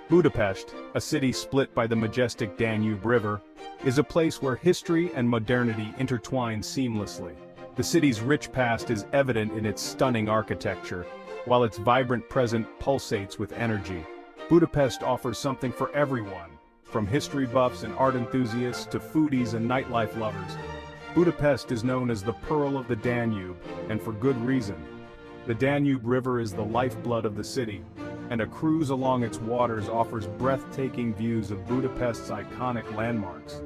Budapest, a city split by the majestic Danube River, is a place where history and modernity intertwine seamlessly. The city's rich past is evident in its stunning architecture, while its vibrant present pulsates with energy. Budapest offers something for everyone, from history buffs and art enthusiasts to foodies and nightlife lovers. Budapest is known as the Pearl of the Danube, and for good reason. The Danube River is the lifeblood of the city, and a cruise along its waters offers breathtaking views of Budapest's iconic landmarks.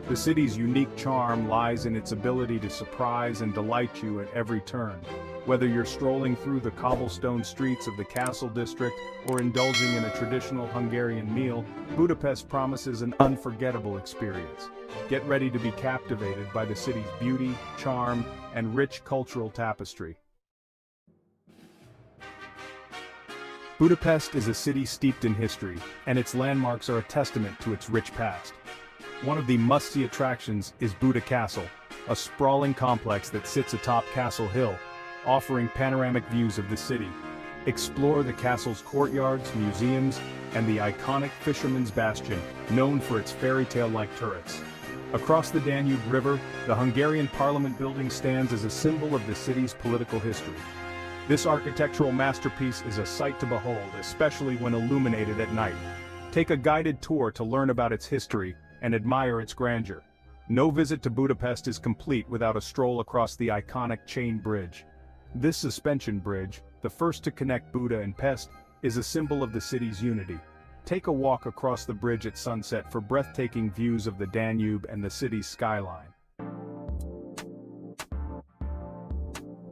The city's unique charm lies in its ability to surprise and delight you at every turn. Whether you're strolling through the cobblestone streets of the Castle district or indulging in a traditional Hungarian meal, Budapest promises an unforgettable experience. Get ready to be captivated by the city's beauty, charm, and rich cultural tapestry. Budapest is a city steeped in history, and its landmarks are a testament to its rich past. One of the must-see attractions is Buda Castle, a sprawling complex that sits atop Castle Hill, offering panoramic views of the city. Explore the castle's courtyards, museums, and the iconic Fisherman's Bastion, known for its fairy tale-like turrets. Across the Danube River, the Hungarian Parliament Building stands as a symbol of the city's political history. This architectural masterpiece is a sight to behold, especially when illuminated at night. Take a guided tour to learn about its history and admire its grandeur. No visit to Budapest is complete without a stroll across the iconic chain bridge. This suspension bridge, the first to connect Buda and Pest, is a symbol of the city's unity. Take a walk across the bridge at sunset for breathtaking views of the Danube and the city's skyline.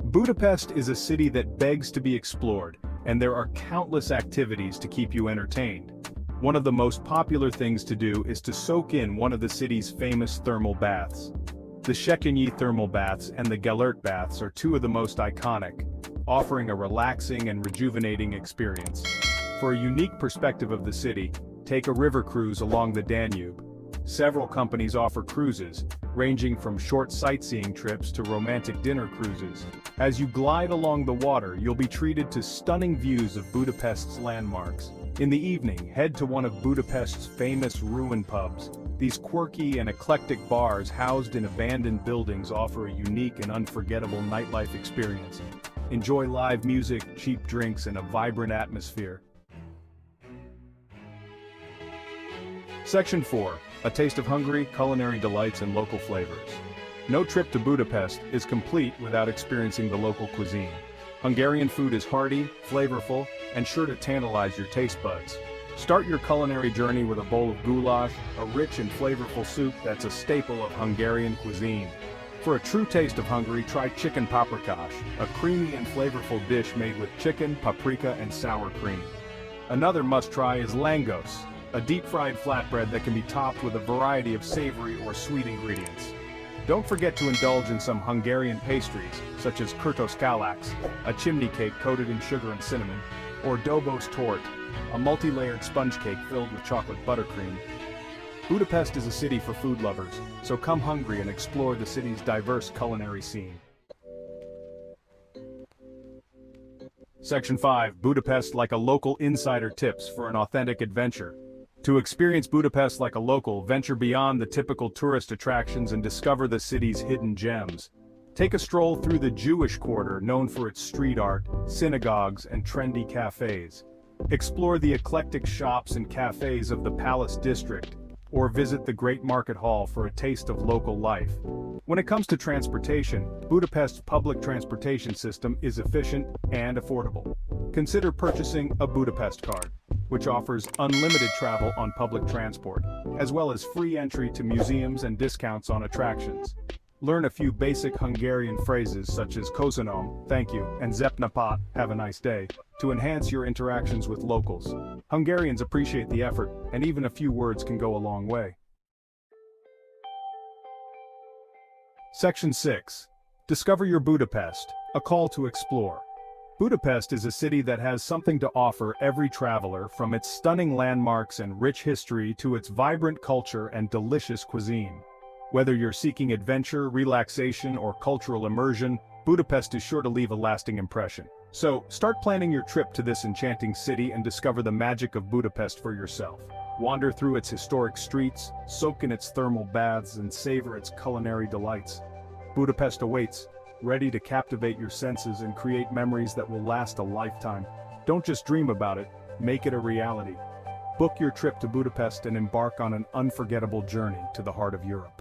Budapest is a city that begs to be explored, and there are countless activities to keep you entertained. One of the most popular things to do is to soak in one of the city's famous thermal baths. The Széchenyi thermal baths and the Gellért baths are two of the most iconic, offering a relaxing and rejuvenating experience. For a unique perspective of the city, take a river cruise along the Danube. Several companies offer cruises, ranging from short sightseeing trips to romantic dinner cruises. As you glide along the water, you'll be treated to stunning views of Budapest's landmarks. In the evening, head to one of Budapest's famous ruin pubs. These quirky and eclectic bars housed in abandoned buildings offer a unique and unforgettable nightlife experience. Enjoy live music, cheap drinks, and a vibrant atmosphere. Section 4. A taste of Hungary, culinary delights and local flavors. No trip to Budapest is complete without experiencing the local cuisine. Hungarian food is hearty, flavorful, and sure to tantalize your taste buds. Start your culinary journey with a bowl of goulash, a rich and flavorful soup that's a staple of Hungarian cuisine. For a true taste of Hungary, try chicken paprikash, a creamy and flavorful dish made with chicken, paprika, and sour cream. Another must-try is lángos, a deep-fried flatbread that can be topped with a variety of savory or sweet ingredients. Don't forget to indulge in some Hungarian pastries, such as kurtoskalax, a chimney cake coated in sugar and cinnamon, or dobos tort, a multi-layered sponge cake filled with chocolate buttercream. Budapest is a city for food lovers, so come hungry and explore the city's diverse culinary scene. Section 5. Budapest like a local insider tips for an authentic adventure. To experience Budapest like a local, venture beyond the typical tourist attractions and discover the city's hidden gems. Take a stroll through the Jewish quarter, known for its street art, synagogues, and trendy cafes. Explore the eclectic shops and cafes of the Palace District, or visit the Great Market Hall for a taste of local life. When it comes to transportation, Budapest's public transportation system is efficient and affordable. Consider purchasing a Budapest card, which offers unlimited travel on public transport, as well as free entry to museums and discounts on attractions. Learn a few basic Hungarian phrases such as köszönöm, thank you, and szép napot, have a nice day, to enhance your interactions with locals. Hungarians appreciate the effort, and even a few words can go a long way. Section 6. Discover your Budapest, a call to explore. Budapest is a city that has something to offer every traveler, from its stunning landmarks and rich history to its vibrant culture and delicious cuisine. Whether you're seeking adventure, relaxation, or cultural immersion, Budapest is sure to leave a lasting impression. So, start planning your trip to this enchanting city and discover the magic of Budapest for yourself. Wander through its historic streets, soak in its thermal baths, and savor its culinary delights. Budapest awaits, ready to captivate your senses and create memories that will last a lifetime. Don't just dream about it, make it a reality. Book your trip to Budapest and embark on an unforgettable journey to the heart of Europe.